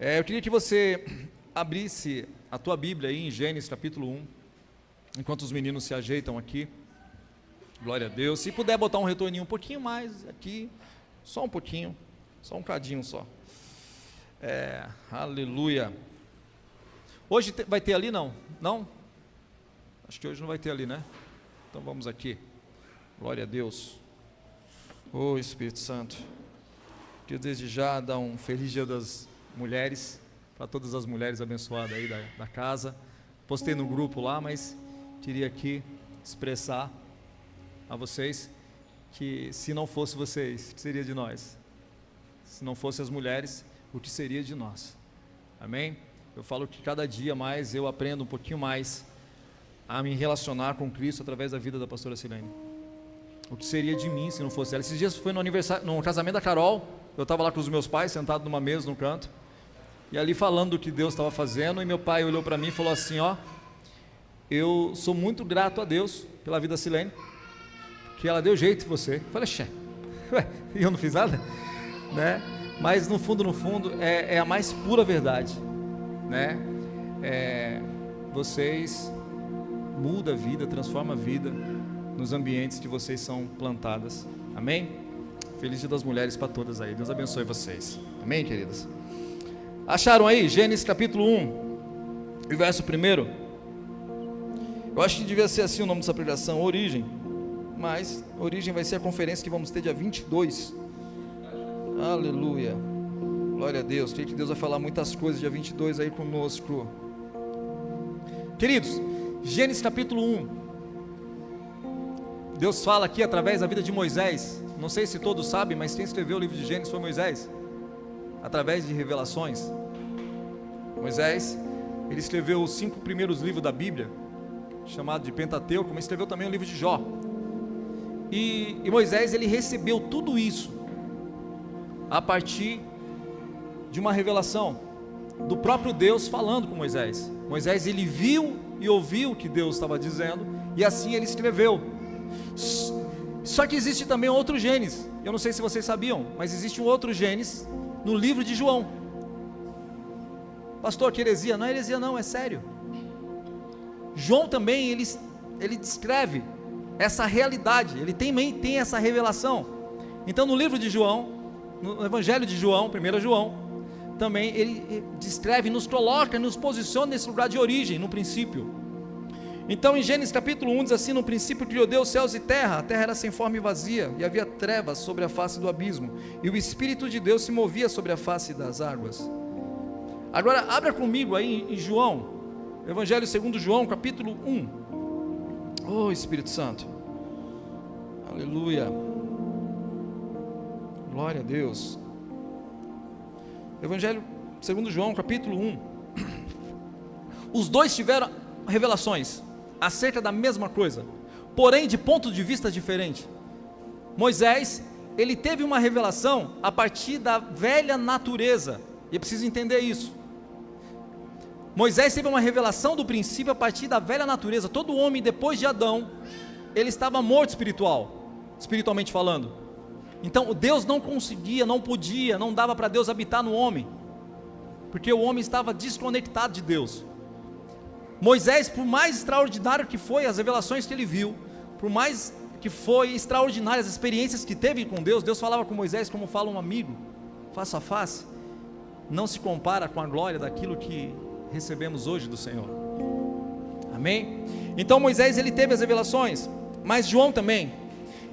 Eu queria que você abrisse a tua Bíblia aí em Gênesis capítulo 1, enquanto os meninos se ajeitam aqui. Glória a Deus. Se puder botar um retorninho um pouquinho mais aqui, só um pouquinho, só um cadinho só. Aleluia. Hoje vai ter ali não? Não? Acho que hoje não vai ter ali, né? Então vamos aqui. Glória a Deus. Ô Espírito Santo. Queria desde já dar um feliz dia das mulheres, para todas as mulheres abençoadas aí da casa. Postei no grupo lá, mas queria aqui expressar a vocês que se não fosse vocês, o que seria de nós? Se não fosse as mulheres, o que seria de nós? Amém? Eu falo que cada dia mais eu aprendo um pouquinho mais a me relacionar com Cristo através da vida da pastora Silene. O que seria de mim se não fosse ela? Esses dias foi no casamento da Carol, eu estava lá com os meus pais, sentado numa mesa, num canto, e ali falando do que Deus estava fazendo, e meu pai olhou para mim e falou assim, eu sou muito grato a Deus pela vida da Silene, que ela deu jeito em você. Eu falei, e eu não fiz nada? Né? Mas no fundo, é a mais pura verdade, né? Vocês mudam a vida, transformam a vida nos ambientes que vocês são plantadas, amém? Feliz dia das mulheres para todas aí, Deus abençoe vocês, amém, queridas? Acharam aí, Gênesis capítulo 1, e verso 1? Eu acho que devia ser assim o nome dessa pregação, Origem, mas Origem vai ser a conferência que vamos ter dia 22, aleluia, glória a Deus. Creio que Deus vai falar muitas coisas dia 22 aí conosco. Queridos, Gênesis capítulo 1, Deus fala aqui através da vida de Moisés. Não sei se todos sabem, mas quem escreveu o livro de Gênesis foi Moisés, através de revelações. Moisés, ele escreveu os 5 primeiros livros da Bíblia, chamado de Pentateuco, mas escreveu também o livro de Jó. E Moisés, ele recebeu tudo isso a partir de uma revelação do próprio Deus falando com Moisés. Moisés, ele viu e ouviu o que Deus estava dizendo, e assim ele escreveu. Só que existe também outro Gênesis, eu não sei se vocês sabiam, mas existe um outro Gênesis no livro de João. Pastor, que heresia? Não é heresia não, é sério. João também, ele descreve essa realidade, ele também tem essa revelação. Então no livro de João, no Evangelho de João, 1 João, também ele descreve, nos coloca, nos posiciona nesse lugar de origem, no princípio. Então em Gênesis capítulo 1 diz assim, no princípio criou Deus céus e terra, a terra era sem forma e vazia, e havia trevas sobre a face do abismo, e o Espírito de Deus se movia sobre a face das águas. Agora abra comigo aí em João, Evangelho segundo João, capítulo 1. Espírito Santo, aleluia, glória a Deus. Evangelho segundo João, capítulo 1. Os dois tiveram revelações acerca da mesma coisa, porém de ponto de vista diferente. Moisés, ele teve uma revelação a partir da velha natureza, e é preciso entender isso. Moisés teve uma revelação do princípio a partir da velha natureza. Todo homem depois de Adão, ele estava morto espiritualmente falando. Então Deus não conseguia, não podia, não dava para Deus habitar no homem, porque o homem estava desconectado de Deus. Moisés, por mais extraordinário que foi as revelações que ele viu, por mais que foi extraordinárias as experiências que teve com Deus, Deus falava com Moisés como fala um amigo, face a face, não se compara com a glória daquilo que recebemos hoje do Senhor, amém? Então Moisés, ele teve as revelações, mas João também.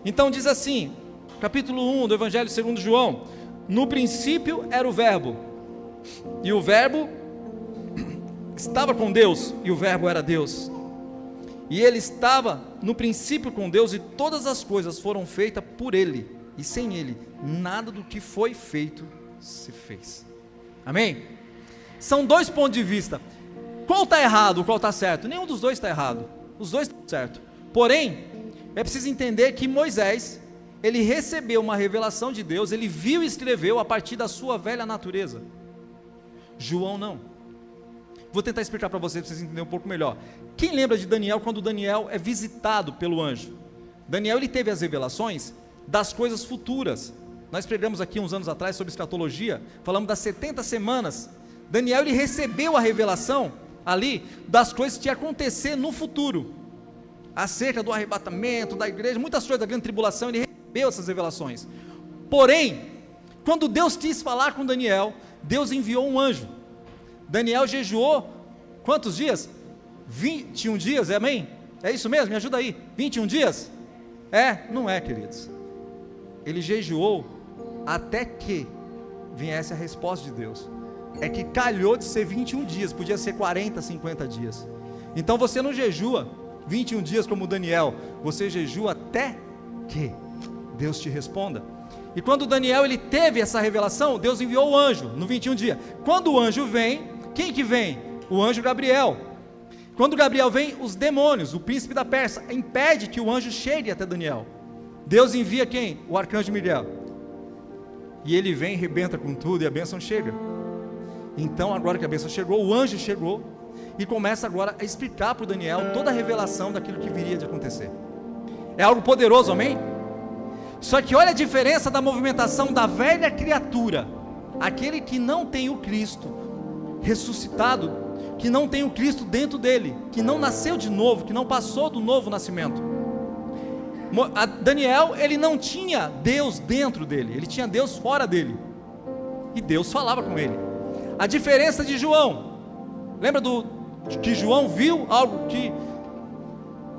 Então diz assim, capítulo 1 do Evangelho segundo João, no princípio era o verbo, e o verbo estava com Deus, e o verbo era Deus, e ele estava no princípio com Deus, e todas as coisas foram feitas por ele, e sem ele, nada do que foi feito se fez, amém? São dois pontos de vista, qual está errado, qual está certo? Nenhum dos dois está errado, os dois estão certos, porém, é preciso entender que Moisés, ele recebeu uma revelação de Deus, ele viu e escreveu a partir da sua velha natureza. João não. Vou tentar explicar para vocês entenderem um pouco melhor. Quem lembra de Daniel, quando Daniel é visitado pelo anjo? Daniel, ele teve as revelações das coisas futuras. Nós pregamos aqui uns anos atrás sobre escatologia, falamos das 70 semanas Daniel, ele recebeu a revelação ali das coisas que iam acontecer no futuro, acerca do arrebatamento, da igreja, muitas coisas da grande tribulação. Ele recebeu essas revelações. Porém, quando Deus quis falar com Daniel, Deus enviou um anjo. Daniel jejuou quantos dias? 21 dias, amém? É isso mesmo? Me ajuda aí. 21 dias? Não é, queridos. Ele jejuou até que viesse a resposta de Deus. É que calhou de ser 21 dias, podia ser 40, 50 dias. Então você não jejua 21 dias como Daniel, você jejua até que Deus te responda. E quando Daniel ele teve essa revelação, Deus enviou o anjo no 21 dia. Quando o anjo vem, quem que vem? O anjo Gabriel. Quando Gabriel vem, os demônios, o príncipe da Pérsia, impede que o anjo chegue até Daniel. Deus envia quem? O arcanjo Miguel. E ele vem, rebenta com tudo e a bênção chega. Então agora que a bênção chegou, o anjo chegou e começa agora a explicar para o Daniel toda a revelação daquilo que viria de acontecer. É algo poderoso, amém? Só que olha a diferença da movimentação da velha criatura, aquele que não tem o Cristo ressuscitado, que não tem o Cristo dentro dele, que não nasceu de novo, que não passou do novo nascimento. Daniel, ele não tinha Deus dentro dele, ele tinha Deus fora dele, e Deus falava com ele. A diferença de João, lembra que João viu algo que,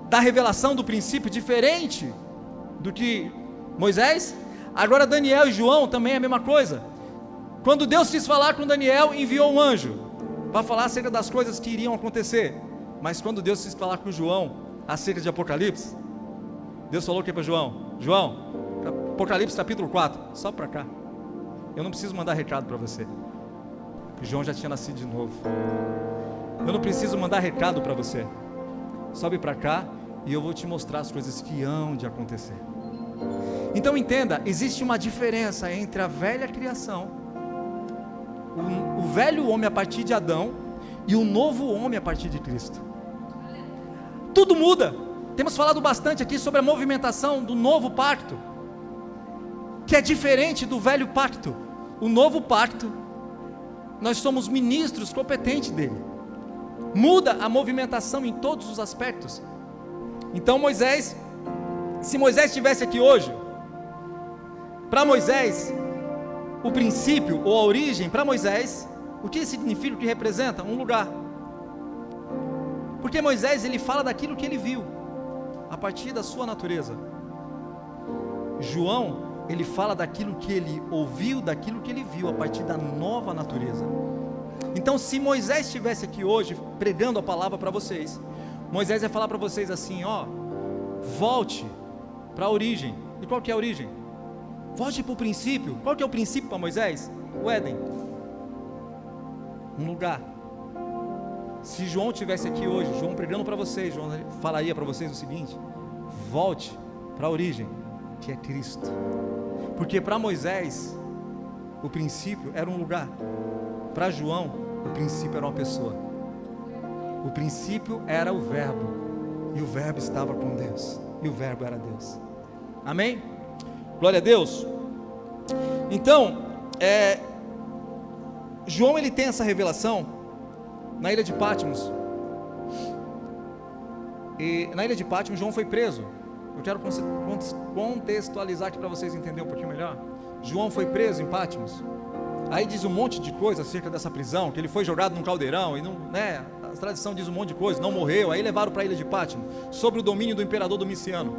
da revelação do princípio, diferente do que Moisés? Agora Daniel e João também é a mesma coisa. Quando Deus quis falar com Daniel, enviou um anjo, para falar acerca das coisas que iriam acontecer. Mas quando Deus quis falar com João, acerca de Apocalipse, Deus falou o que para João? João, Apocalipse capítulo 4, sobe para cá. Eu não preciso mandar recado para você, João já tinha nascido de novo. Eu não preciso mandar recado para você. Sobe para cá e eu vou te mostrar as coisas que hão de acontecer. Então entenda, existe uma diferença entre a velha criação, o velho homem a partir de Adão, e o novo homem a partir de Cristo. Tudo muda. Temos falado bastante aqui sobre a movimentação do novo pacto, que é diferente do velho pacto. O novo pacto, nós somos ministros competentes dele. Muda a movimentação em todos os aspectos. Então Moisés, se Moisés estivesse aqui hoje, para Moisés, o princípio ou a origem, para Moisés, o que significa, o que representa? Um lugar. Porque Moisés, ele fala daquilo que ele viu, a partir da sua natureza. João, ele fala daquilo que ele ouviu, daquilo que ele viu, a partir da nova natureza. Então, se Moisés estivesse aqui hoje, pregando a palavra para vocês, Moisés ia falar para vocês assim, volte para a origem. E qual que é a origem? Volte para o princípio. Qual que é o princípio para Moisés? O Éden. Um lugar. Se João estivesse aqui hoje, João pregando para vocês, João falaria para vocês o seguinte: volte para a origem, que é Cristo. Porque para Moisés, o princípio era um lugar. Para João, o princípio era uma pessoa. O princípio era o verbo, e o verbo estava com Deus, e o verbo era Deus. Amém? Glória a Deus. Então, João, ele tem essa revelação na ilha de Patmos. E na ilha de Patmos, João foi preso. Eu quero contextualizar aqui para vocês entenderem um pouquinho melhor. João foi preso em Patmos. Aí diz um monte de coisa acerca dessa prisão, que ele foi jogado num caldeirão, e não, a tradição diz um monte de coisa, não morreu. Aí levaram para a ilha de Patmos, sob o domínio do imperador Domiciano.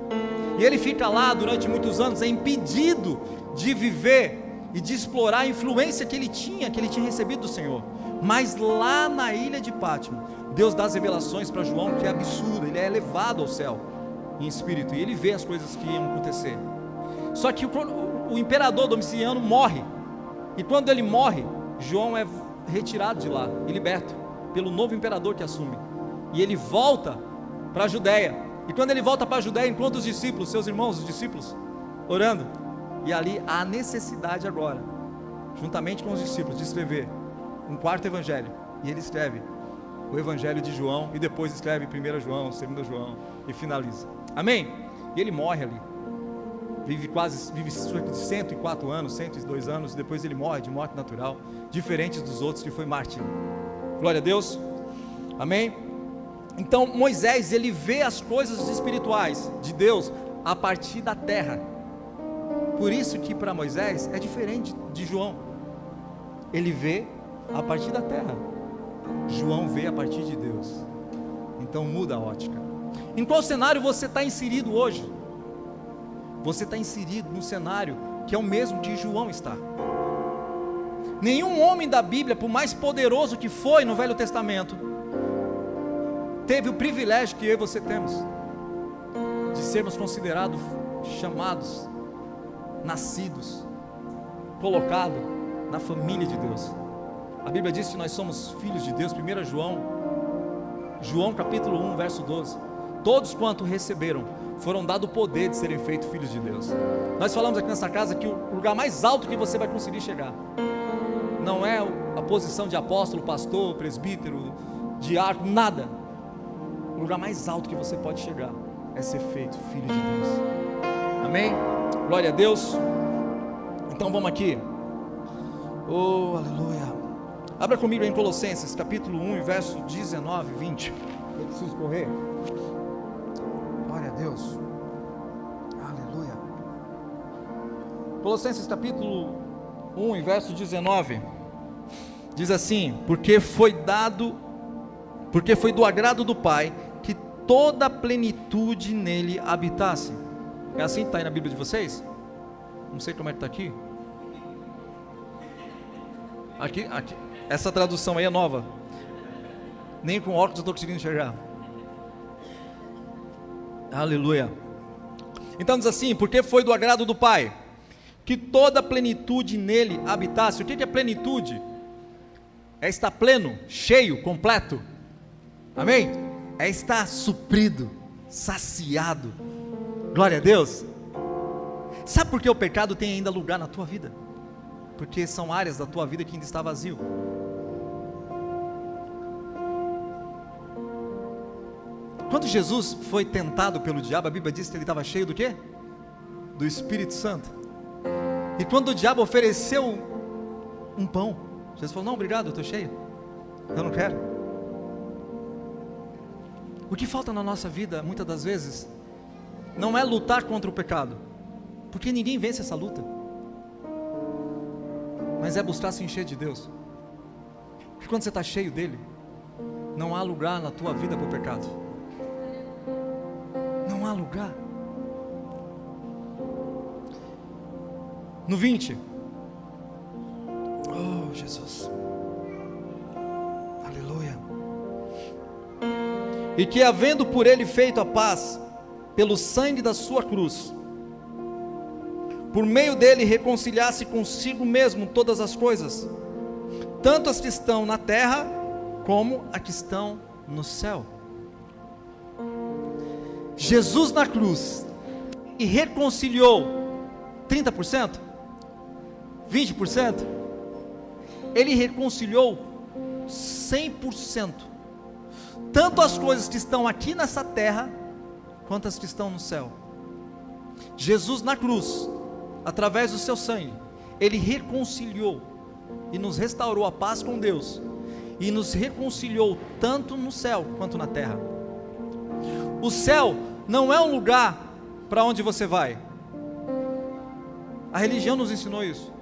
E ele fica lá durante muitos anos, é impedido de viver e de explorar a influência que ele tinha recebido do Senhor. Mas lá na ilha de Patmos, Deus dá as revelações para João, que é absurdo. Ele é levado ao céu em espírito, e ele vê as coisas que iam acontecer. Só que o imperador Domiciano morre, e quando ele morre, João é retirado de lá e liberto pelo novo imperador que assume, e ele volta para a Judéia. E quando ele volta para a Judéia, encontra os discípulos, seus irmãos, os discípulos, orando, e ali há necessidade agora, juntamente com os discípulos, de escrever um quarto evangelho, e ele escreve o evangelho de João, e depois escreve 1 João, 2 João, e finaliza. Amém? E ele morre ali. vive cerca de 104 anos, 102 anos, depois ele morre de morte natural, diferente dos outros que foi mártir. Glória a Deus, amém? Então Moisés, ele vê as coisas espirituais de Deus a partir da terra. Por isso que para Moisés é diferente de João. Ele vê a partir da terra, João vê a partir de Deus. Então muda a ótica. Em qual cenário você está inserido hoje? Você está inserido no cenário que é o mesmo que João está. Nenhum homem da Bíblia, por mais poderoso que foi no Velho Testamento, teve o privilégio que eu e você temos, de sermos considerados, chamados, nascidos, colocados na família de Deus. A Bíblia diz que nós somos filhos de Deus. 1 João capítulo 1, verso 12. Todos quanto receberam, foram dados o poder de serem feitos filhos de Deus. Nós falamos aqui nessa casa que o lugar mais alto que você vai conseguir chegar, não é a posição de apóstolo, pastor, presbítero, diácono, nada. O lugar mais alto que você pode chegar é ser feito filho de Deus. Amém? Glória a Deus. Então vamos aqui. Oh, aleluia. Abra comigo em Colossenses capítulo 1, verso 19 e 20. Eu preciso correr. Glória a Deus. Aleluia. Colossenses capítulo 1, verso 19. Diz assim: porque foi do agrado do Pai que toda a plenitude nele habitasse. É assim que está aí na Bíblia de vocês? Não sei como é que está aqui. Aqui. Essa tradução aí é nova. Nem com óculos eu estou conseguindo enxergar. Aleluia. Então diz assim: porque foi do agrado do Pai que toda a plenitude nele habitasse. O que é plenitude? É estar pleno, cheio, completo. Amém? É estar suprido, saciado. Glória a Deus. Sabe por que o pecado tem ainda lugar na tua vida? Porque são áreas da tua vida que ainda está vazio. Quando Jesus foi tentado pelo diabo, a Bíblia diz que ele estava cheio do quê? Do Espírito Santo. E quando o diabo ofereceu um pão, Jesus falou: não, obrigado, eu estou cheio, eu não quero. O que falta na nossa vida, muitas das vezes, não é lutar contra o pecado, porque ninguém vence essa luta, mas é buscar se encher de Deus. Porque quando você está cheio dele, não há lugar na tua vida para o pecado. Não há lugar. No 20. Oh, Jesus. Aleluia. E que, havendo por ele feito a paz, pelo sangue da sua cruz, por meio dele reconciliasse consigo mesmo todas as coisas, tanto as que estão na terra, como as que estão no céu. Jesus na cruz, e reconciliou 30%? 20%? Ele reconciliou 100%, tanto as coisas que estão aqui nessa terra, quanto as que estão no céu. Jesus na cruz, através do seu sangue, ele reconciliou, e nos restaurou a paz com Deus, e nos reconciliou tanto no céu, quanto na terra. O céu não é um lugar para onde você vai. A religião nos ensinou isso.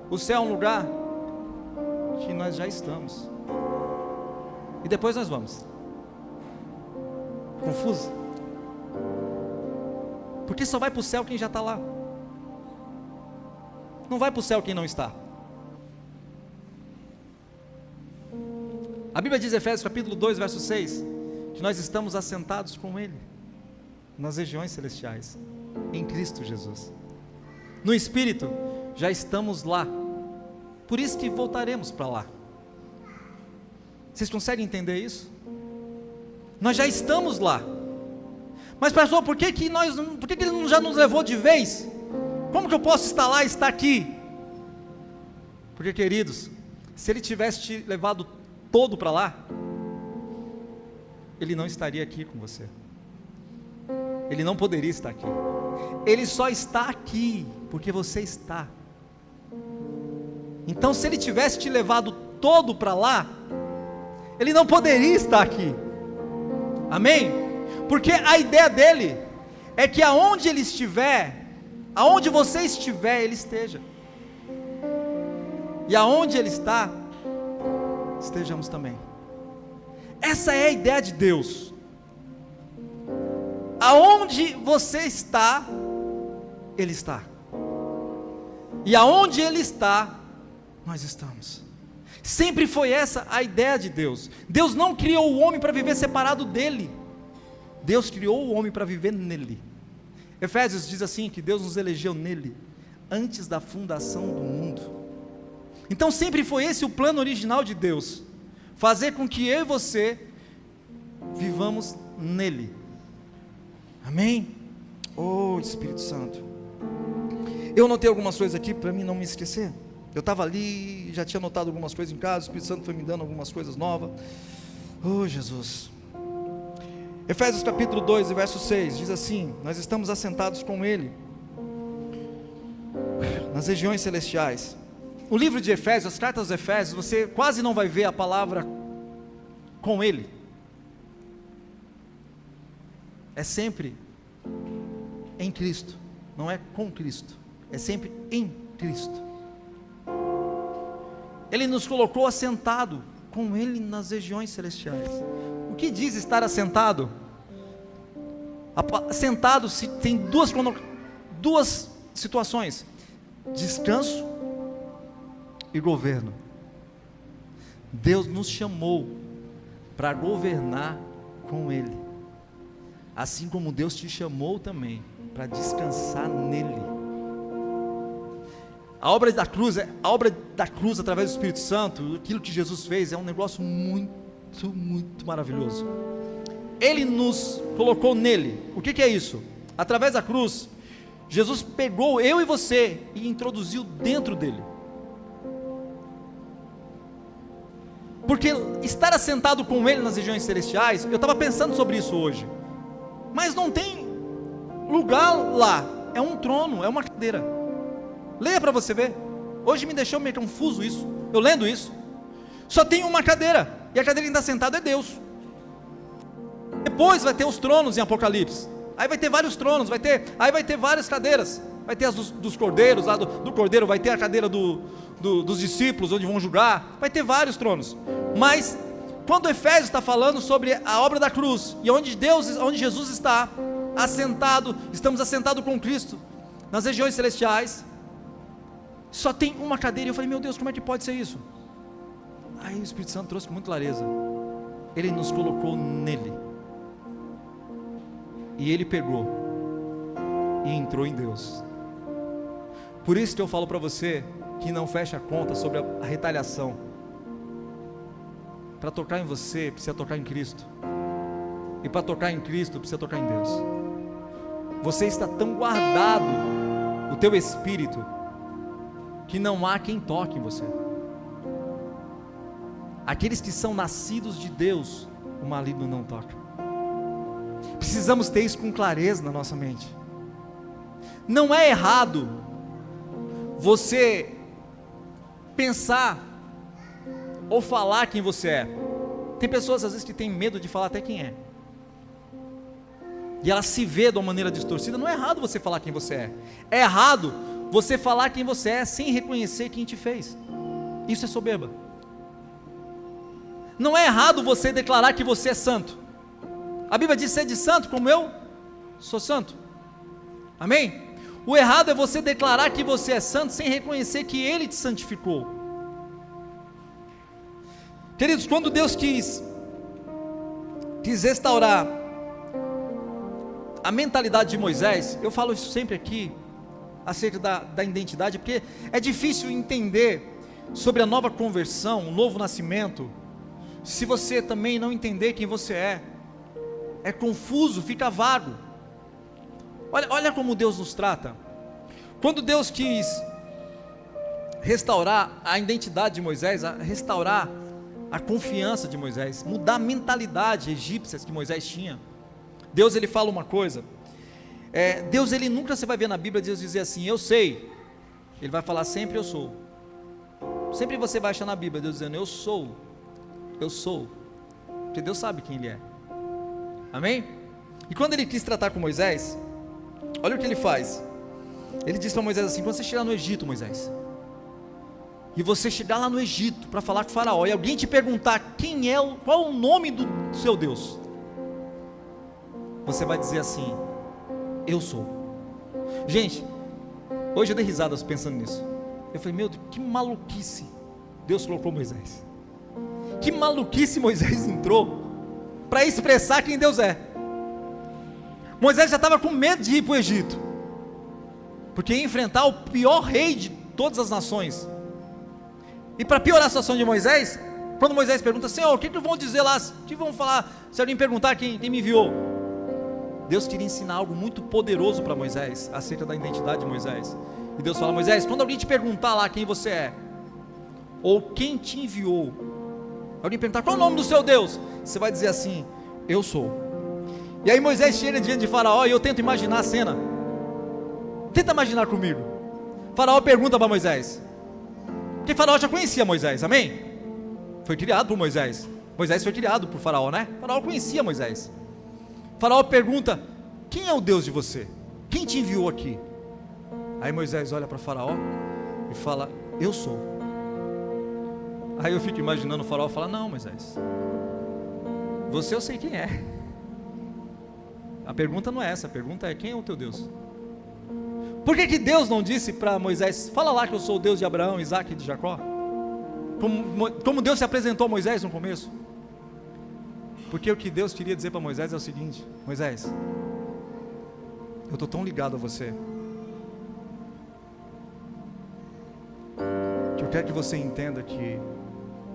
O céu é um lugar que nós já estamos, e depois nós vamos. Confuso? Porque só vai para o céu quem já está lá. Não vai para o céu quem não está. A Bíblia diz em Efésios capítulo 2, verso 6, que nós estamos assentados com Ele nas regiões celestiais, em Cristo Jesus. No Espírito já estamos lá. Por isso que voltaremos para lá. Vocês conseguem entender isso? Nós já estamos lá. Mas pastor, por que Ele já nos levou de vez? Como que eu posso estar lá e estar aqui? Porque, queridos, se Ele tivesse te levado todo para lá, Ele não estaria aqui com você. Ele não poderia estar aqui. Ele só está aqui porque você está. Então, se Ele tivesse te levado todo para lá, Ele não poderia estar aqui. Amém? Porque a ideia dele é que aonde Ele estiver, aonde você estiver, Ele esteja. E aonde Ele está, estejamos também. Essa é a ideia de Deus. Aonde você está, Ele está. E aonde Ele está, nós estamos. Sempre foi essa a ideia de Deus. Deus não criou o homem para viver separado dele. Deus criou o homem para viver nele. Efésios diz assim, que Deus nos elegeu nele, antes da fundação do mundo. Então sempre foi esse o plano original de Deus, fazer com que eu e você vivamos nele. Amém? Oh, Espírito Santo. Eu notei algumas coisas aqui para mim não me esquecer. Eu estava ali, já tinha notado algumas coisas em casa, o Espírito Santo foi me dando algumas coisas novas. Oh, Jesus. Efésios capítulo 2, verso 6, diz assim: nós estamos assentados com Ele nas regiões celestiais. O livro de Efésios, as cartas dos Efésios, você quase não vai ver a palavra com Ele. É sempre em Cristo, não é com Cristo, é sempre em Cristo. Ele nos colocou assentado com Ele nas regiões celestiais. O que diz estar assentado? Assentado tem duas situações: descanso e governo. Deus nos chamou para governar com Ele, assim como Deus te chamou também para descansar nele. A obra da cruz através do Espírito Santo, aquilo que Jesus fez, é um negócio muito, muito maravilhoso. Ele nos colocou nele. O que é isso? Através da cruz, Jesus pegou eu e você e introduziu dentro dele. Porque estar assentado com Ele nas regiões celestiais, eu estava pensando sobre isso hoje, mas não tem lugar lá, é um trono, é uma cadeira. Leia para você ver. Hoje me deixou meio confuso isso, eu lendo isso. Só tem uma cadeira, e a cadeira que está sentado é Deus. Depois vai ter os tronos em Apocalipse. Aí vai ter vários tronos, aí vai ter várias cadeiras. Vai ter as dos cordeiros, lá do cordeiro, vai ter a cadeira dos discípulos, onde vão julgar. Vai ter vários tronos. Mas quando Efésios está falando sobre a obra da cruz, e onde Jesus está assentado, estamos assentados com Cristo nas regiões celestiais, só tem uma cadeira. E eu falei, meu Deus, como é que pode ser isso? Aí o Espírito Santo trouxe com muita clareza. Ele nos colocou nele, e Ele pegou e entrou em Deus. Por isso que eu falo para você que não fecha a conta sobre a retaliação. Para tocar em você, precisa tocar em Cristo. E para tocar em Cristo, precisa tocar em Deus. Você está tão guardado, o teu espírito, que não há quem toque em você. Aqueles que são nascidos de Deus, o maligno não toca. Precisamos ter isso com clareza na nossa mente. Não é errado você pensar ou falar quem você é. Tem pessoas às vezes que têm medo de falar até quem é, e ela se vê de uma maneira distorcida. Não é errado você falar quem você é. É errado você falar quem você é sem reconhecer quem te fez. Isso é soberba. Não é errado você declarar que você é santo. A Bíblia diz: sede santo como eu sou santo. Amém? O errado é você declarar que você é santo sem reconhecer que Ele te santificou. Queridos, quando Deus quis restaurar a mentalidade de Moisés, eu falo isso sempre aqui, acerca da identidade, porque é difícil entender sobre a nova conversão, o novo nascimento, se você também não entender quem você é confuso, fica vago. Olha como Deus nos trata. Quando Deus quis restaurar a identidade de Moisés, restaurar a confiança de Moisés, mudar a mentalidade egípcia que Moisés tinha, Deus ele fala uma coisa. Deus, ele nunca, você vai ver na Bíblia Deus dizer assim, eu sei. Ele vai falar sempre eu sou. Sempre você vai achar na Bíblia Deus dizendo eu sou. Porque Deus sabe quem Ele é. Amém? E quando Ele quis tratar com Moisés, olha o que Ele faz. Ele diz para Moisés assim, quando você chegar no Egito, Moisés, e você chegar lá no Egito para falar com o faraó, e alguém te perguntar qual é o nome do seu Deus, você vai dizer assim, eu sou. Gente, hoje eu dei risadas pensando nisso. Eu falei, meu Deus, que maluquice Deus colocou Moisés. Que maluquice Moisés entrou para expressar quem Deus é. Moisés já estava com medo de ir para o Egito, porque ia enfrentar o pior rei de todas as nações. E para piorar a situação de Moisés, quando Moisés pergunta, Senhor, o que vão dizer lá? O que vão falar se alguém perguntar quem me enviou? Deus queria ensinar algo muito poderoso para Moisés, acerca da identidade de Moisés. E Deus fala, Moisés, quando alguém te perguntar lá quem você é, ou quem te enviou, alguém perguntar qual é o nome do seu Deus, você vai dizer assim, eu sou. E aí Moisés chega diante de Faraó, e eu tento imaginar a cena. Tenta imaginar comigo. Faraó pergunta para Moisés, porque Faraó já conhecia Moisés, amém? Foi criado por Moisés. Moisés foi criado por Faraó, né? Faraó conhecia Moisés. Faraó pergunta, quem é o Deus de você? Quem te enviou aqui? Aí Moisés olha para Faraó e fala, eu sou. Aí eu fico imaginando o Faraó falar, não Moisés, você eu sei quem é. A pergunta não é essa, a pergunta é, quem é o teu Deus? Por que Deus não disse para Moisés, fala lá que eu sou o Deus de Abraão, Isaac e de Jacó? Como Deus se apresentou a Moisés no começo? Porque o que Deus queria dizer para Moisés é o seguinte, Moisés, eu estou tão ligado a você, que eu quero que você entenda que,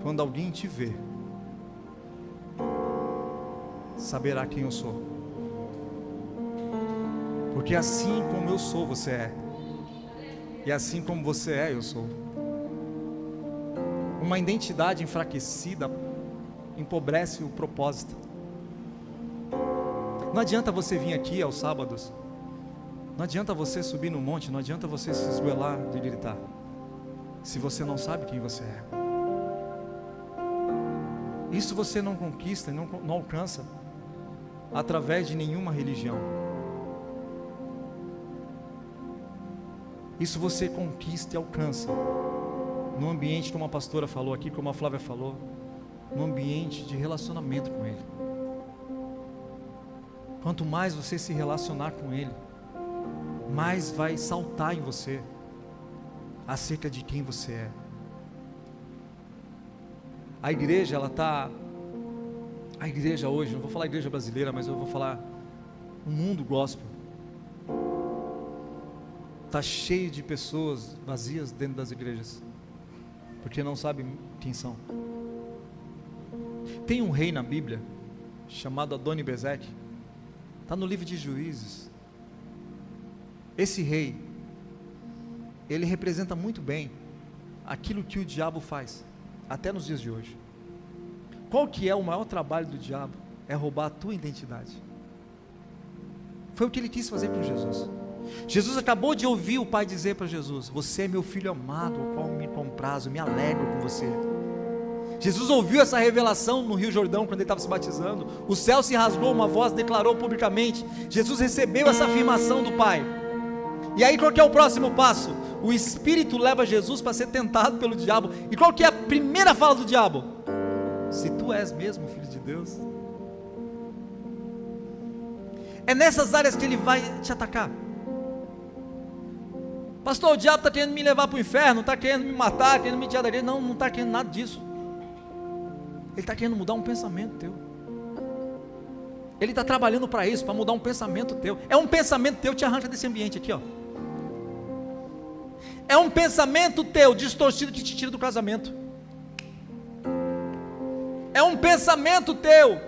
quando alguém te ver, saberá quem eu sou. Porque assim como eu sou, você é. E assim como você é, eu sou. Uma identidade enfraquecida empobrece o propósito. Não adianta você vir aqui aos sábados, não adianta você subir no monte, não adianta você se esgoelar de gritar, se você não sabe quem você é. Isso você não conquista e não alcança através de nenhuma religião. Isso você conquista e alcança no ambiente, como a pastora falou aqui, como a Flávia falou, no ambiente de relacionamento com Ele. Quanto mais você se relacionar com Ele, mais vai saltar em você acerca de quem você é. A igreja, a igreja hoje, não vou falar igreja brasileira, mas eu vou falar o mundo gospel, está cheio de pessoas vazias dentro das igrejas, porque não sabem quem são. Tem um rei na Bíblia, chamado Adoni-Bezeque, está no livro de Juízes. Esse rei, ele representa muito bem aquilo que o diabo faz, até nos dias de hoje. Qual que é o maior trabalho do diabo? É roubar a tua identidade. Foi o que ele quis fazer com Jesus. Jesus acabou de ouvir o Pai dizer para Jesus, você é meu filho amado, o qual me comprazo, me alegro com você. Jesus ouviu essa revelação no Rio Jordão, quando ele estava se batizando. O céu se rasgou, uma voz declarou publicamente. Jesus recebeu essa afirmação do Pai. E aí qual que é o próximo passo? O Espírito leva Jesus para ser tentado pelo diabo. E qual que é a primeira fala do diabo? Se tu és mesmo filho de Deus. É nessas áreas que ele vai te atacar. Pastor, o diabo está querendo me levar para o inferno, está querendo me matar, querendo me tirar da igreja. Não está querendo nada disso. Ele está querendo mudar um pensamento teu. Ele está trabalhando para isso, para mudar um pensamento teu. É um pensamento teu que te arranca desse ambiente aqui, ó. É um pensamento teu distorcido que te tira do casamento. É um pensamento teu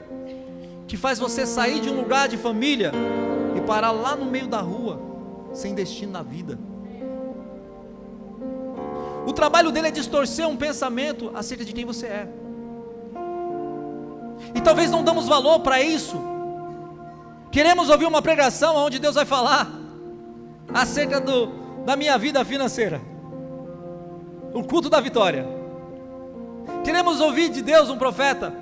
que faz você sair de um lugar de família e parar lá no meio da rua, sem destino na vida. O trabalho dele é distorcer um pensamento acerca de quem você é. E talvez não damos valor para isso, Queremos ouvir uma pregação onde Deus vai falar acerca da minha vida financeira, o culto da vitória. Queremos ouvir de Deus um profeta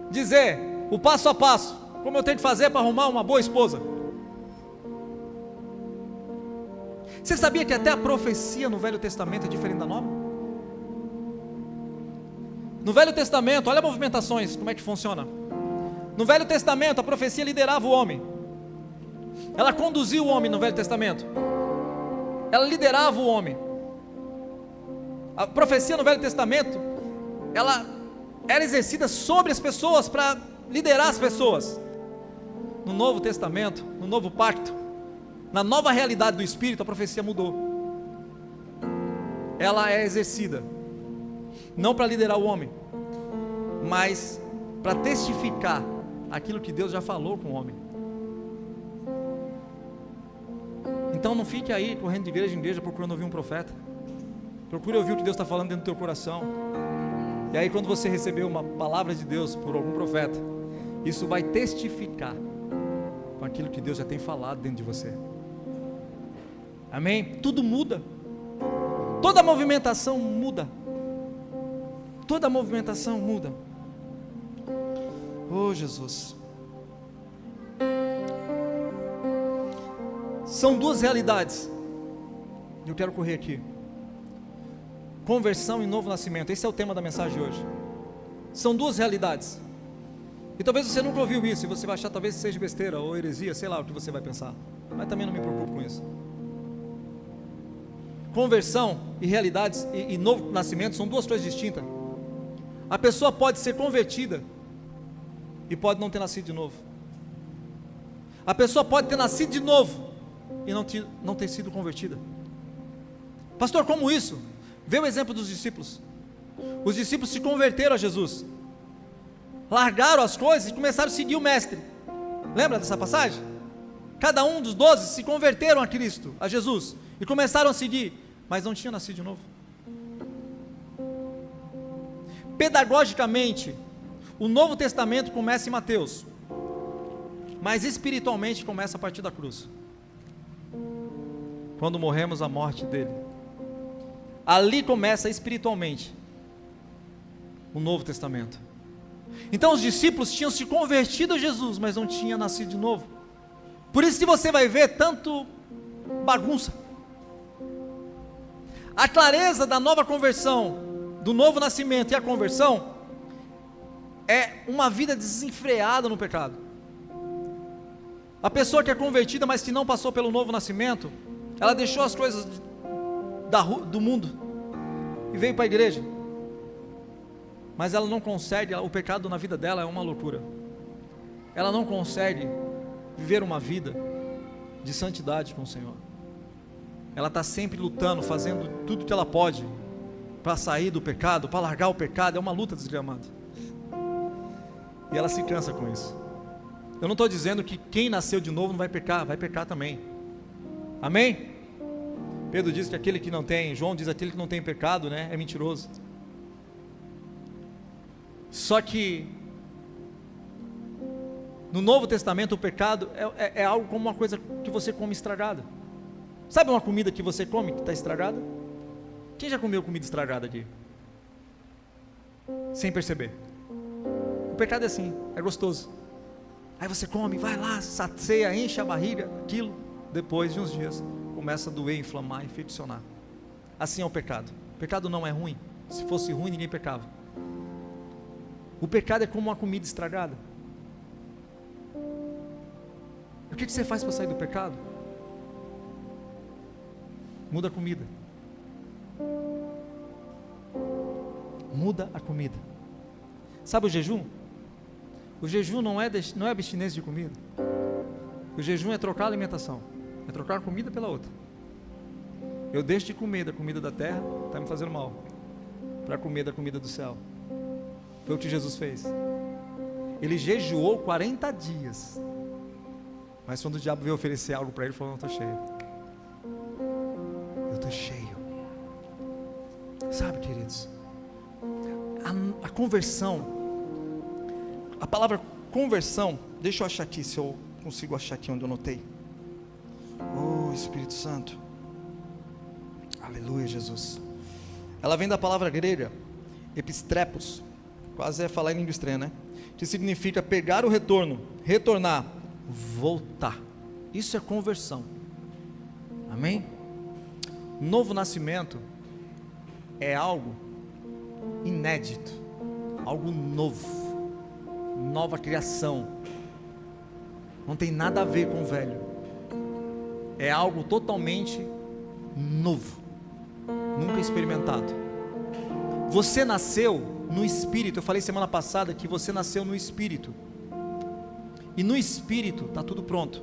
dizer o passo a passo, como eu tenho que fazer para arrumar uma boa esposa. Você sabia que até a profecia no Velho Testamento é diferente da Nova? No Velho Testamento, olha as movimentações, como é que funciona. No Velho Testamento, a profecia liderava o homem. Ela conduzia o homem no Velho Testamento. Ela liderava o homem. A profecia no Velho Testamento, ela era exercida sobre as pessoas, para liderar as pessoas. No Novo Testamento, no Novo Pacto, na nova realidade do Espírito, a profecia mudou. Ela é exercida não para liderar o homem, mas para testificar aquilo que Deus já falou com o homem. Então não fique aí correndo de igreja em igreja procurando ouvir um profeta. Procure ouvir o que Deus está falando dentro do teu coração. E aí quando você receber uma palavra de Deus por algum profeta, isso vai testificar com aquilo que Deus já tem falado dentro de você. Amém? Tudo muda. Toda movimentação muda. Toda movimentação muda. Oh Jesus. São duas realidades. Eu quero correr aqui. Conversão e novo nascimento. Esse é o tema da mensagem de hoje. São duas realidades. E talvez você nunca ouviu isso, e você vai achar talvez seja besteira ou heresia, sei lá o que você vai pensar. Mas também não me preocupo com isso. Conversão e realidades e novo nascimento são duas coisas distintas. A pessoa pode ser convertida e pode não ter nascido de novo. A pessoa pode ter nascido de novo e não ter sido convertida. Pastor, como isso? Vê o exemplo dos discípulos. Os discípulos se converteram a Jesus, largaram as coisas e começaram a seguir o mestre. Lembra dessa passagem? Cada um dos 12 se converteram a Cristo, a Jesus, e começaram a seguir, mas não tinham nascido de novo. Pedagogicamente, o Novo Testamento começa em Mateus, mas espiritualmente começa a partir da cruz, quando morremos a morte dele. Ali começa espiritualmente o Novo Testamento. Então os discípulos tinham se convertido a Jesus, mas não tinham nascido de novo. Por isso que você vai ver tanto bagunça. A clareza da nova conversão, do novo nascimento e a conversão, é uma vida desenfreada no pecado. A pessoa que é convertida, mas que não passou pelo novo nascimento, ela deixou as coisas do mundo e veio para a igreja, mas ela não consegue, o pecado na vida dela é uma loucura. Ela não consegue viver uma vida de santidade com o Senhor. Ela está sempre lutando, fazendo tudo que ela pode para sair do pecado, para largar o pecado. É uma luta desgramada, e ela se cansa com isso. Eu não estou dizendo que quem nasceu de novo não vai pecar também. Amém? Pedro diz que aquele que não tem, João diz aquele que não tem pecado, né, é mentiroso. Só que no Novo Testamento o pecado é algo como uma coisa que você come estragada. Sabe uma comida que você come que está estragada? Quem já comeu comida estragada aqui? Sem perceber. O pecado é assim, é gostoso. Aí você come, vai lá, sacia, enche a barriga, aquilo. Depois de uns dias começa a doer, inflamar, infeccionar. Assim é o pecado. O pecado não é ruim. Se fosse ruim, ninguém pecava. O pecado é como uma comida estragada. O que você faz para sair do pecado? Muda a comida. Muda a comida. Sabe o jejum? O jejum não é abstinência de comida. O jejum é trocar a alimentação. É trocar a comida pela outra. Eu deixo de comer da comida da terra, está me fazendo mal, para comer da comida do céu. Foi o que Jesus fez. Ele jejuou 40 dias. Mas quando o diabo veio oferecer algo para ele, ele falou: não, estou cheio. Eu estou cheio. Sabe, queridos, a conversão, a palavra conversão, deixa eu achar aqui se eu consigo achar aqui onde eu anotei. Oh, Espírito Santo. Aleluia, Jesus. Ela vem da palavra grega epistrepos, quase é falar em língua estranha, né? Que significa pegar o retorno, retornar, voltar. Isso é conversão. Amém? Novo nascimento é algo inédito, algo novo, nova criação. Não tem nada a ver com o velho. É algo totalmente novo, nunca experimentado. Você nasceu no Espírito. Eu falei semana passada que você nasceu no Espírito. E no Espírito está tudo pronto.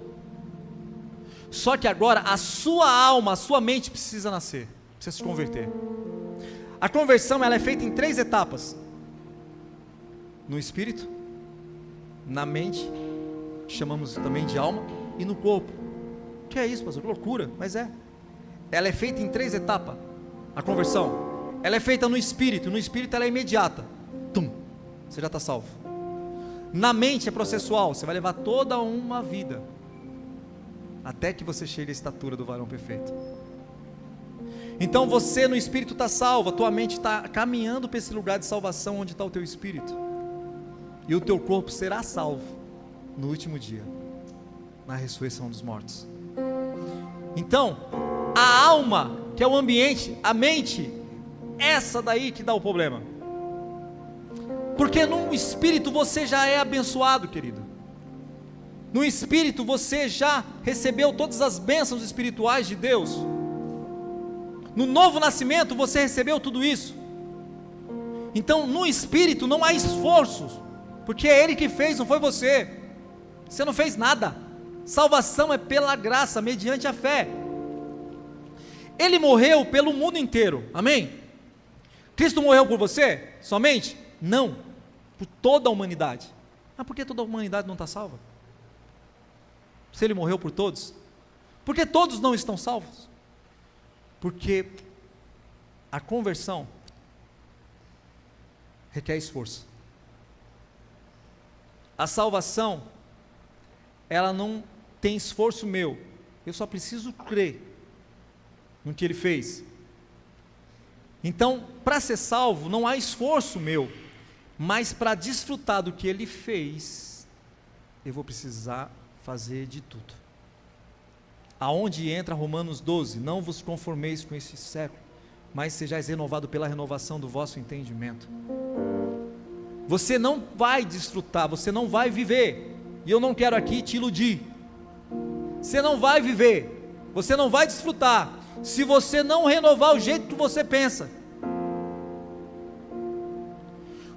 Só que agora a sua alma, a sua mente precisa nascer, precisa se converter. A conversão ela é feita em 3 etapas: no Espírito, na mente, que chamamos também de alma, e no corpo. Que é isso, pastor? Que loucura, mas é. Ela é feita em 3 etapas. A conversão, ela é feita no Espírito. No Espírito ela é imediata. Tum, você já está salvo. Na mente é processual. Você vai levar toda uma vida até que você chegue à estatura do varão perfeito. Então você no Espírito está salvo. A tua mente está caminhando para esse lugar de salvação onde está o teu Espírito. E o teu corpo será salvo no último dia, na ressurreição dos mortos. Então, a alma, que é o ambiente, a mente, essa daí que dá o problema. Porque no Espírito você já é abençoado, querido. No Espírito você já recebeu todas as bênçãos espirituais de Deus. No novo nascimento você recebeu tudo isso. Então no Espírito não há esforços, porque é Ele que fez, não foi você. Você não fez nada. Salvação é pela graça, mediante a fé. Ele morreu pelo mundo inteiro, amém? Cristo morreu por você somente? Não, por toda a humanidade. Mas por que toda a humanidade não está salva? Se Ele morreu por todos, por que todos não estão salvos? Porque a conversão requer esforço. A salvação, ela não tem esforço meu, eu só preciso crer no que Ele fez. Então, para ser salvo, não há esforço meu, mas para desfrutar do que Ele fez, eu vou precisar fazer de tudo. Aonde entra Romanos 12, não vos conformeis com esse século, mas sejais renovado pela renovação do vosso entendimento. Você não vai desfrutar, você não vai viver, e eu não quero aqui te iludir. Você não vai viver, você não vai desfrutar, se você não renovar o jeito que você pensa.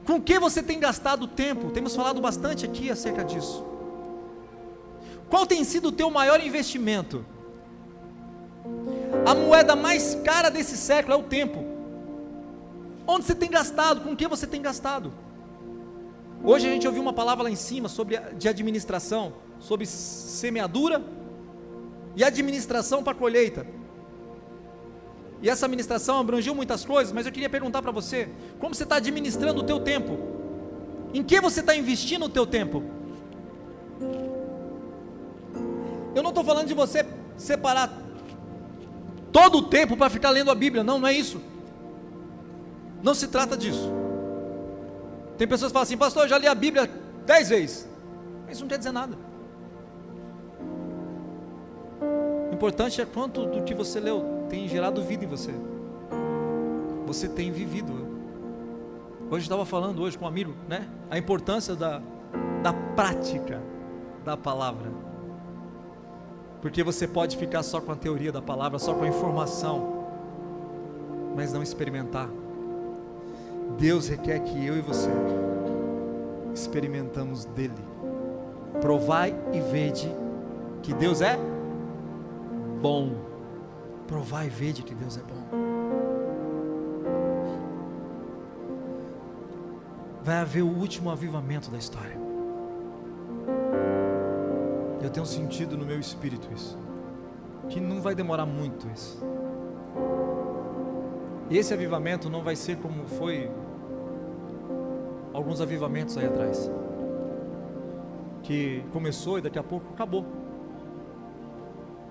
Com que você tem gastado tempo? Temos falado bastante aqui acerca disso. Qual tem sido o teu maior investimento? A moeda mais cara desse século é o tempo. Onde você tem gastado? Com que você tem gastado? Hoje a gente ouviu uma palavra lá em cima de administração, sobre semeadura e administração para colheita. E essa administração abrangiu muitas coisas, mas eu queria perguntar para você, como você está administrando o teu tempo? Em que você está investindo o teu tempo? Eu não estou falando de você separar todo o tempo para ficar lendo a Bíblia, não é isso. Não se trata disso. Tem pessoas que falam assim: pastor, eu já li a Bíblia 10 vezes. Isso não quer dizer nada. O importante é quanto do que você leu tem gerado vida em você. Você tem vivido. Hoje eu estava falando com um amigo, né? A importância da prática da palavra. Porque você pode ficar só com a teoria da palavra, só com a informação, mas não experimentar. Deus requer que eu e você experimentamos dele. Provai e vede que Deus é bom. Provai e vede que Deus é bom. Vai haver o último avivamento da história. Eu tenho sentido no meu espírito isso, que não vai demorar muito isso. E esse avivamento não vai ser como foi alguns avivamentos aí atrás, que começou e daqui a pouco acabou.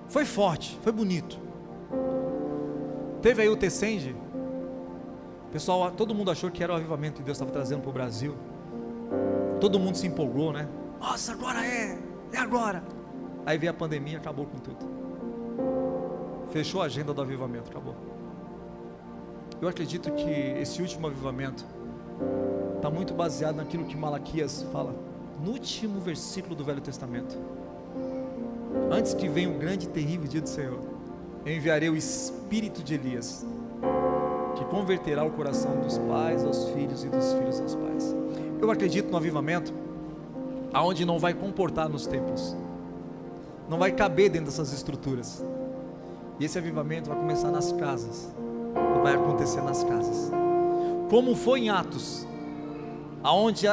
Foi forte, foi bonito. Teve aí o Tessenge. Pessoal, todo mundo achou que era o avivamento que Deus estava trazendo para o Brasil. Todo mundo se empolgou, né? Nossa, agora é agora. Aí veio a pandemia, acabou com tudo. Fechou a agenda do avivamento, acabou. Eu acredito que esse último avivamento está muito baseado naquilo que Malaquias fala, no último versículo do Velho Testamento. Antes que venha o grande e terrível dia do Senhor, eu enviarei o espírito de Elias, que converterá o coração dos pais aos filhos e dos filhos aos pais. Eu acredito no avivamento, aonde não vai comportar nos templos, não vai caber dentro dessas estruturas. E esse avivamento vai começar nas casas, e vai acontecer nas casas, como foi em Atos, aonde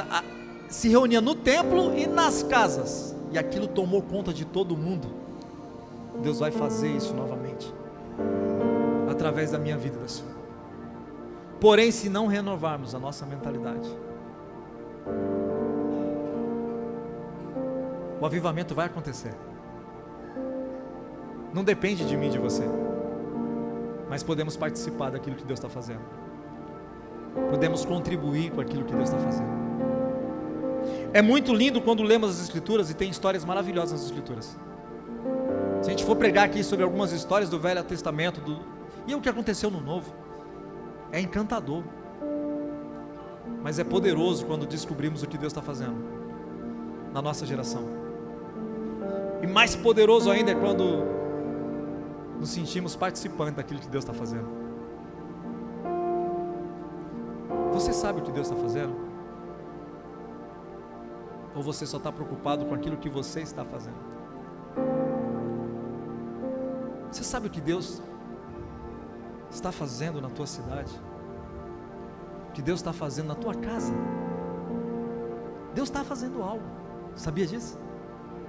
se reunia no templo e nas casas, e aquilo tomou conta de todo mundo. Deus vai fazer isso novamente, através da minha vida e da sua. Porém, se não renovarmos a nossa mentalidade, o avivamento vai acontecer. Não depende de mim e de você, mas podemos participar daquilo que Deus está fazendo, podemos contribuir com aquilo que Deus está fazendo. É muito lindo quando lemos as Escrituras e tem histórias maravilhosas nas Escrituras. Se a gente for pregar aqui sobre algumas histórias do Velho Testamento e o que aconteceu no Novo, é encantador, mas é poderoso quando descobrimos o que Deus está fazendo na nossa geração. E mais poderoso ainda é quando nos sentimos participantes daquilo que Deus está fazendo. Você sabe o que Deus está fazendo? Ou você só está preocupado com aquilo que você está fazendo? Você sabe o que Deus está fazendo na tua cidade? O que Deus está fazendo na tua casa? Deus está fazendo algo, sabia disso?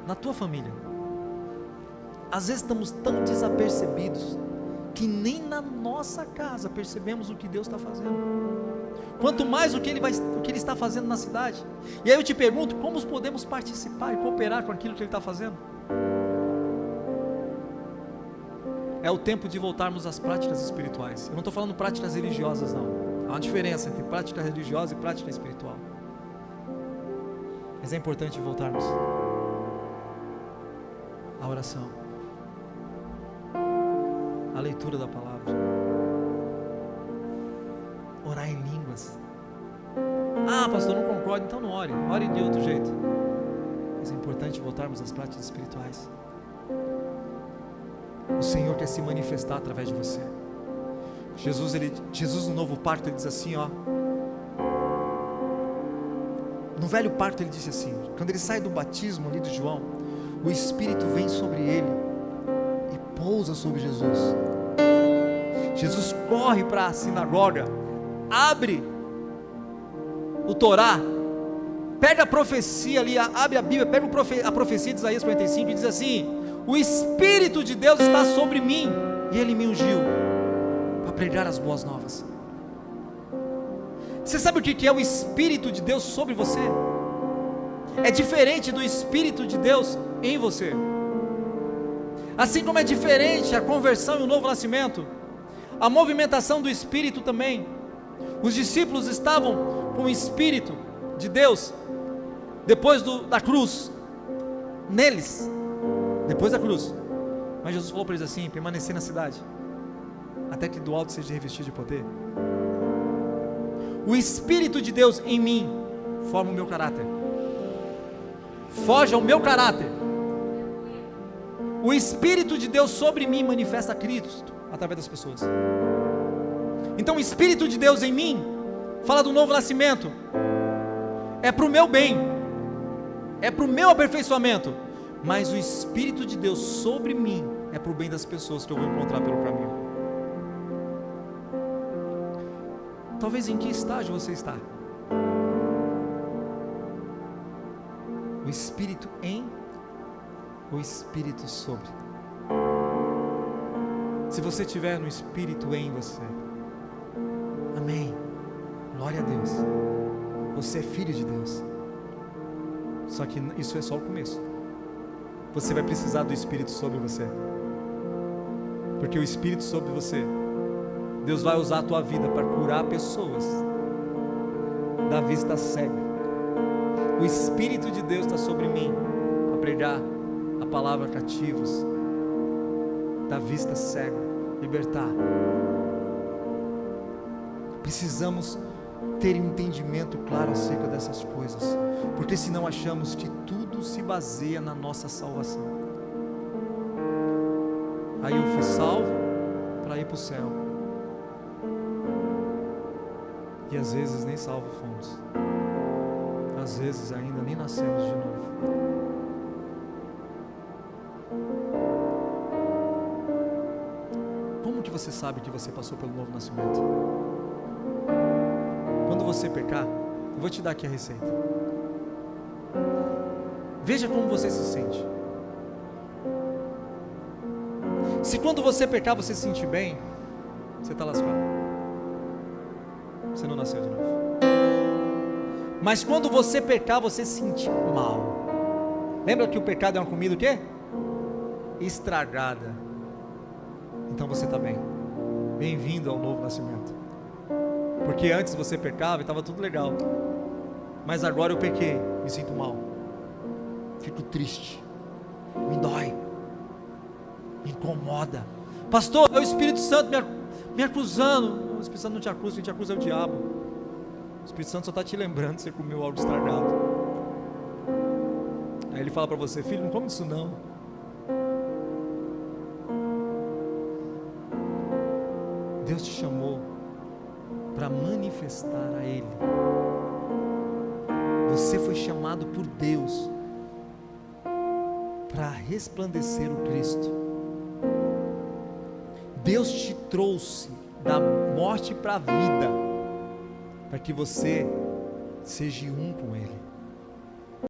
Na tua família. Às vezes estamos tão desapercebidos que nem na nossa casa percebemos o que Deus está fazendo, quanto mais o que Ele está fazendo na cidade. E aí eu te pergunto, como podemos participar e cooperar com aquilo que Ele está fazendo? É o tempo de voltarmos às práticas espirituais. Eu não estou falando práticas religiosas, não. Há uma diferença entre prática religiosa e prática espiritual, mas é importante voltarmos à oração, à leitura da palavra, orar em línguas. Ah, pastor, não concordo, então não ore, ore de outro jeito. Mas é importante voltarmos às práticas espirituais. O Senhor quer se manifestar através de você. Jesus no novo pacto, ele diz assim, ó. No velho pacto ele disse assim, quando ele sai do batismo ali de João, o Espírito vem sobre ele e pousa sobre Jesus. Jesus corre para a sinagoga, abre o Torá, pega a profecia ali, abre a Bíblia, pega a profecia de Isaías 45 e diz assim: o Espírito de Deus está sobre mim e Ele me ungiu para pregar as boas novas. Você sabe o que é o Espírito de Deus sobre você? É diferente do Espírito de Deus em você. Assim como é diferente a conversão e o novo nascimento, a movimentação do Espírito também. Os discípulos estavam com o Espírito de Deus depois da cruz, neles, depois da cruz. Mas Jesus falou para eles assim: permanecer na cidade, até que do alto seja revestido de poder. O Espírito de Deus em mim forma o meu caráter, forja o meu caráter. O Espírito de Deus sobre mim manifesta Cristo através das pessoas. Então o Espírito de Deus em mim fala do novo nascimento, é para o meu bem, é para o meu aperfeiçoamento. Mas o Espírito de Deus sobre mim é para o bem das pessoas que eu vou encontrar pelo caminho. Talvez em que estágio você está? O Espírito em ou o Espírito sobre? Se você estiver no Espírito em você, amém, glória a Deus, você é filho de Deus. Só que isso é só o começo. Você vai precisar do Espírito sobre você. Porque o Espírito sobre você, Deus vai usar a tua vida para curar pessoas da vista cega. O Espírito de Deus está sobre mim para pregar a palavra a cativos, da vista cega, libertar. Precisamos ter um entendimento claro acerca dessas coisas, porque senão achamos que tudo se baseia na nossa salvação. Aí eu fui salvo para ir para o céu, e às vezes nem salvo fomos, às vezes ainda nem nascemos de novo. Como que você sabe que você passou pelo novo nascimento? Quando você pecar, eu vou te dar aqui a receita. Veja como você se sente. Se quando você pecar você se sentir bem, você está lascado. Você não nasceu de novo. Mas quando você pecar, você se sentir mal. Lembra que o pecado é uma comida o quê? Estragada. Então você está bem. Bem-vindo ao novo nascimento. Porque antes você pecava e estava tudo legal, mas agora eu pequei, me sinto mal, fico triste, me dói, me incomoda. Pastor, é o Espírito Santo me acusando. O Espírito Santo não te acusa, quem te acusa é o diabo. O Espírito Santo só está te lembrando que você comeu algo estragado. Aí ele fala para você: filho, não come isso não. Deus te chamou para manifestar a Ele. Você foi chamado por Deus para resplandecer o Cristo. Deus te trouxe da morte para a vida, para que você seja um com Ele.